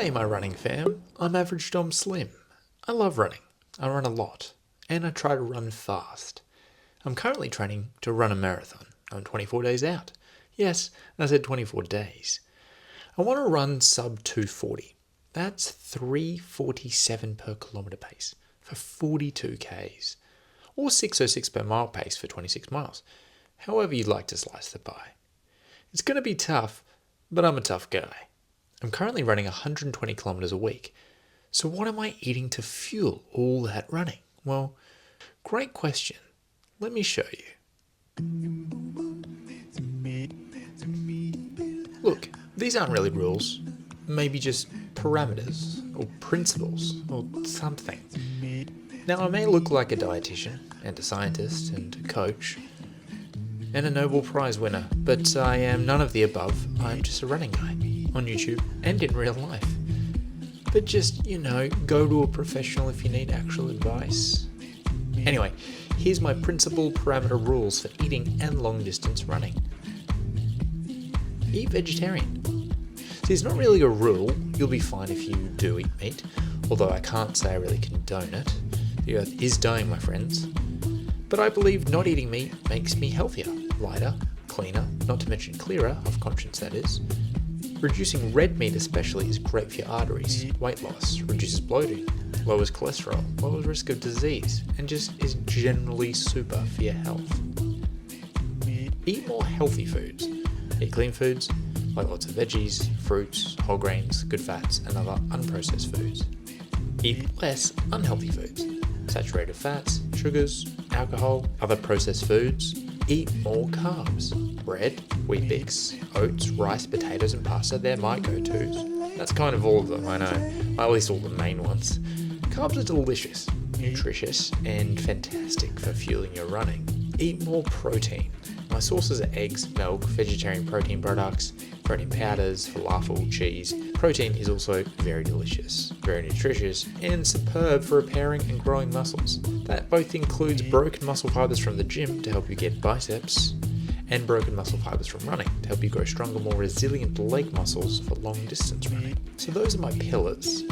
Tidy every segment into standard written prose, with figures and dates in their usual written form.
G'day my running fam, I'm Average Dom Slim. I love running, I run a lot, and I try to run fast. I'm currently training to run a marathon. I'm 24 days out. Yes, I said 24 days. I want to run sub 240. That's 3:47 per kilometre pace for 42 Ks, or 6:06 per mile pace for 26 miles, however you'd like to slice the pie. It's going to be tough, but I'm a tough guy. I'm currently running 120 kilometres a week, so what am I eating to fuel all that running? Well, great question. Let me show you. Look, these aren't really rules, maybe just parameters, or principles, or something. Now I may look like a dietitian, and a scientist, and a coach, and a Nobel Prize winner, but I am none of the above. I'm just a running guy, on YouTube and in real life. But just, go to a professional if you need actual advice. Anyway, here's my principal parameter rules for eating and long distance running. Eat vegetarian. See, it's not really a rule. You'll be fine if you do eat meat, although I can't say I really condone it. The earth is dying, my friends. But I believe not eating meat makes me healthier, lighter, cleaner, not to mention clearer of conscience, that is. Reducing red meat especially is great for your arteries, weight loss, reduces bloating, lowers cholesterol, lowers risk of disease, and just is generally super for your health. Eat more healthy foods. Eat clean foods, like lots of veggies, fruits, whole grains, good fats, and other unprocessed foods. Eat less unhealthy foods. Saturated fats, sugars, alcohol, other processed foods. Eat more carbs. Bread, Weet-Bix, oats, rice, potatoes and pasta, they're my go-tos. That's kind of all of them, I know. At least all the main ones. Carbs are delicious, nutritious, and fantastic for fueling your running. Eat more protein. My sources are eggs, milk, vegetarian protein products, protein powders, falafel, cheese. Protein is also very delicious, very nutritious, and superb for repairing and growing muscles. That both includes broken muscle fibers from the gym to help you get biceps, and broken muscle fibers from running to help you grow stronger, more resilient leg muscles for long distance running. So those are my pillars.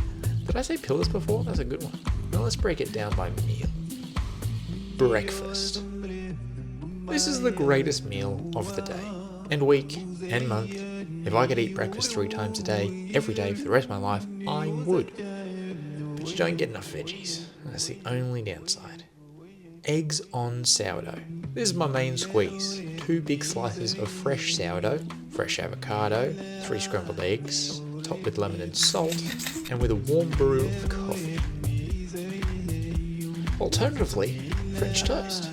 Did I say pillars before? That's a good one. Now let's break it down by meal. Breakfast. This is the greatest meal of the day, and week, and month. If I could eat breakfast 3 times a day, every day for the rest of my life, I would. But you don't get enough veggies. That's the only downside. Eggs on sourdough. This is my main squeeze. 2 big slices of fresh sourdough, fresh avocado, 3 scrambled eggs, topped with lemon and salt, and with a warm brew of coffee. Alternatively, French toast.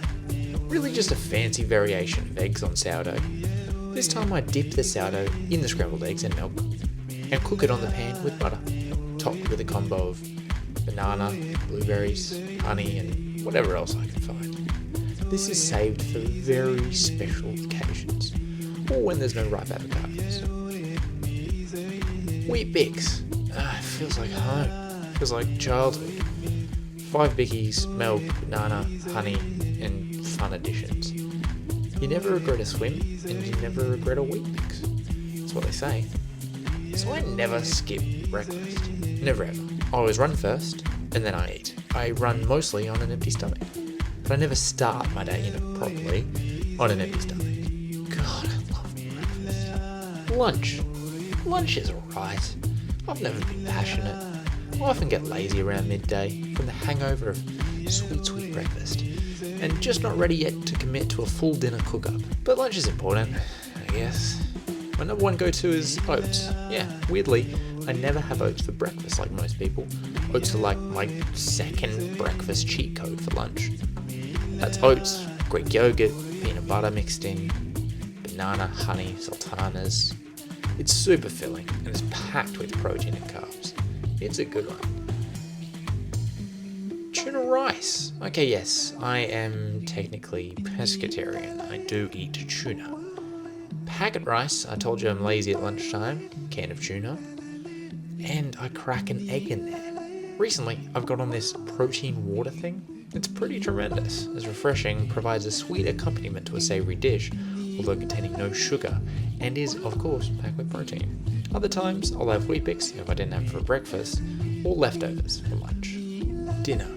Really just a fancy variation of eggs on sourdough. This time I dip the sourdough in the scrambled eggs and milk, and cook it on the pan with butter, topped with a combo of banana, blueberries, honey, and whatever else I can find. This is saved for very special occasions, or when there's no ripe avocados. Weet-Bix. It feels like home. Feels like childhood. 5 bickies, milk, banana, honey, and fun additions. You never regret a swim, and you never regret a Weet-Bix. That's what they say. So I never skip breakfast. Never ever. I always run first, and then I eat. I run mostly on an empty stomach. But I never start my day, properly on an empty stomach. God, I love breakfast. Lunch. Lunch is alright. I've never been passionate. I often get lazy around midday from the hangover of sweet breakfast, and just not ready yet to commit to a full dinner cook-up. But lunch is important, I guess. My number 1 go-to is oats. Yeah, weirdly, I never have oats for breakfast like most people. Oats are like my second breakfast cheat code for lunch. That's oats, Greek yogurt, peanut butter mixed in, banana, honey, sultanas. It's super filling and it's packed with protein and carbs. It's a good one. Tuna rice. Okay, yes, I am technically pescatarian. I do eat tuna. Packet rice, I told you I'm lazy at lunchtime. Can of tuna. And I crack an egg in there. Recently, I've got on this protein water thing. It's pretty tremendous. It's refreshing, provides a sweet accompaniment to a savoury dish, although containing no sugar, and is, of course, packed with protein. Other times I'll have Weet-Bix if I didn't have for breakfast, or leftovers for lunch. Dinner.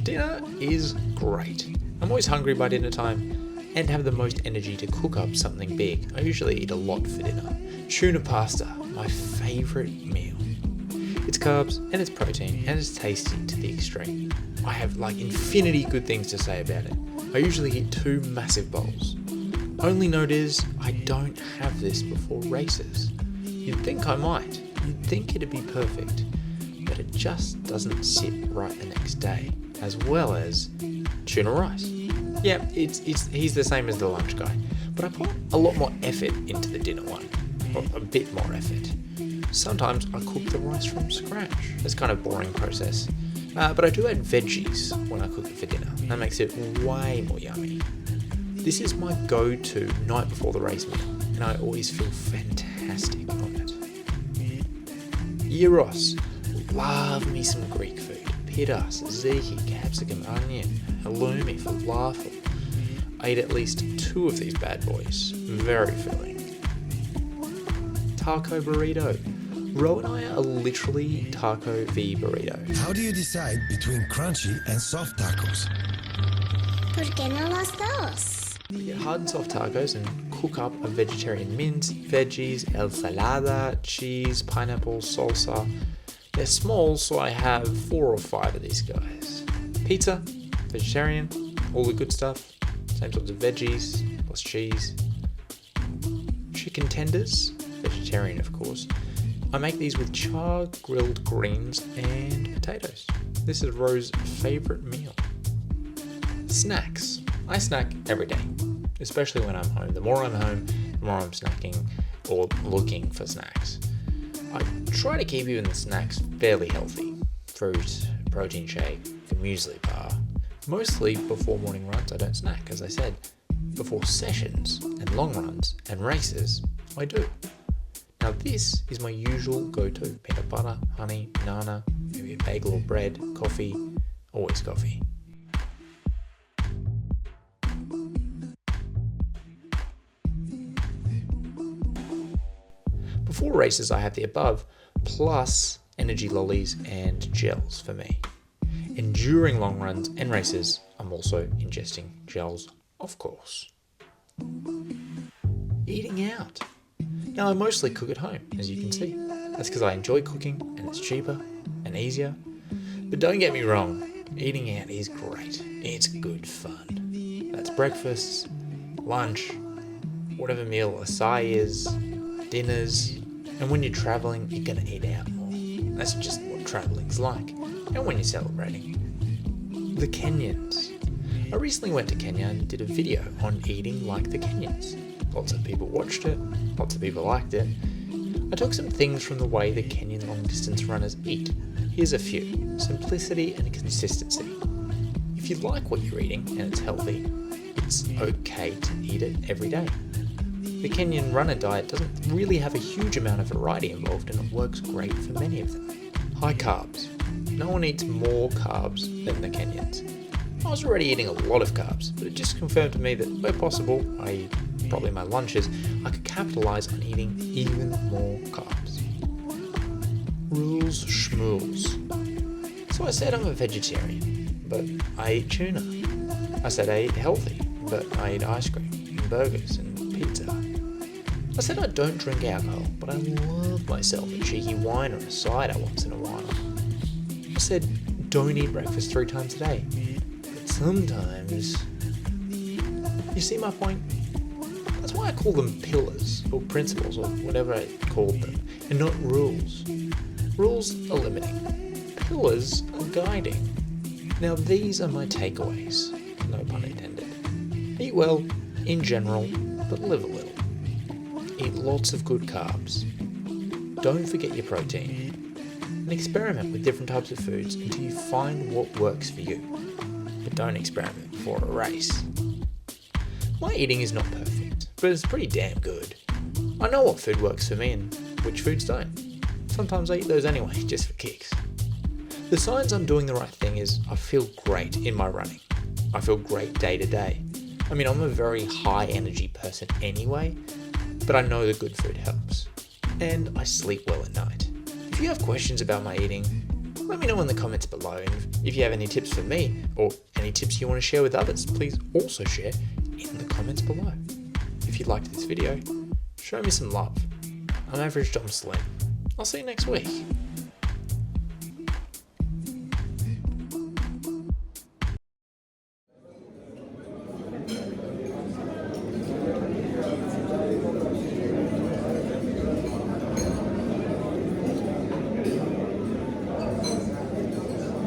Dinner is great. I'm always hungry by dinner time and have the most energy to cook up something big. I usually eat a lot for dinner. Tuna pasta, my favourite meal. It's carbs and it's protein and it's tasty to the extreme. I have like infinity good things to say about it. I usually eat 2 massive bowls. Only note is, I don't have this before races. You'd think I might. You'd think it'd be perfect. But it just doesn't sit right the next day. As well as tuna rice. Yeah, he's the same as the lunch guy. But I put a lot more effort into the dinner one. Or a bit more effort. Sometimes I cook the rice from scratch. It's kind of a boring process. But I do add veggies when I cook it for dinner. That makes it way more yummy. This is my go-to night before the race meal, and I always feel fantastic on it. Gyros. Love me some Greek food. Pita, tzatziki, capsicum, onion, halloumi, falafel. I eat at least 2 of these bad boys. Very filling. Taco burrito. Ro and I are literally taco v burrito. How do you decide between crunchy and soft tacos? ¿Por qué no las dos? We get hard and soft tacos and cook up a vegetarian mince, veggies, ensalada, cheese, pineapple, salsa. They're small, so I have 4 or 5 of these guys. Pizza, vegetarian, all the good stuff. Same sorts of veggies, plus cheese. Chicken tenders, vegetarian of course. I make these with char, grilled greens, and potatoes. This is Ro's favourite meal. Snacks. I snack every day, especially when I'm home. The more I'm home, the more I'm snacking or looking for snacks. I try to keep even the snacks fairly healthy. Fruit, protein shake, a muesli bar. Mostly before morning runs I don't snack, as I said. Before sessions and long runs and races, I do. Now this is my usual go-to: peanut butter, honey, banana, maybe a bagel or bread, coffee, always coffee. Before races I have the above, plus energy lollies and gels for me. And during long runs and races, I'm also ingesting gels, of course. Eating out. Now I mostly cook at home, as you can see. That's because I enjoy cooking and it's cheaper and easier. But don't get me wrong, eating out is great. It's good fun. That's breakfast, lunch, whatever meal acai is, dinners, and when you're travelling, you're going to eat out more. That's just what travelling's like, and when you're celebrating. The Kenyans. I recently went to Kenya and did a video on eating like the Kenyans. Lots of people watched it, lots of people liked it. I took some things from the way the Kenyan long distance runners eat. Here's a few: simplicity and consistency. If you like what you're eating and it's healthy, it's okay to eat it every day. The Kenyan runner diet doesn't really have a huge amount of variety involved, and it works great for many of them. High carbs. No one eats more carbs than the Kenyans. I was already eating a lot of carbs, but it just confirmed to me that where possible, i.e. probably my lunches, I could capitalise on eating even more carbs. Rules schmools. So I said I'm a vegetarian, but I eat tuna. I said I eat healthy, but I eat ice cream and burgers and pizza. I said I don't drink alcohol, but I love myself a cheeky wine or a cider once in a while. I said don't eat breakfast 3 times a day, but sometimes... You see my point? That's why I call them pillars, or principles, or whatever I called them, and not rules. Rules are limiting. Pillars are guiding. Now these are my takeaways, no pun intended. Eat well, in general, but live a little. Eat lots of good carbs. Don't forget your protein. And experiment with different types of foods until you find what works for you. But don't experiment before a race. My eating is not perfect, but it's pretty damn good. I know what food works for me and which foods don't. Sometimes I eat those anyway, just for kicks. The signs I'm doing the right thing is I feel great in my running. I feel great day to day. I mean, I'm a very high energy person anyway, but I know the good food helps. and I sleep well at night. If you have questions about my eating, let me know in the comments below, and if you have any tips for me or any tips you want to share with others, please also share in the comments below. If you liked this video, show me some love. I'm Average Dom Slim. I'll see you next week.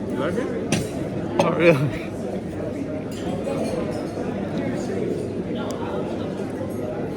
You like it? Not really.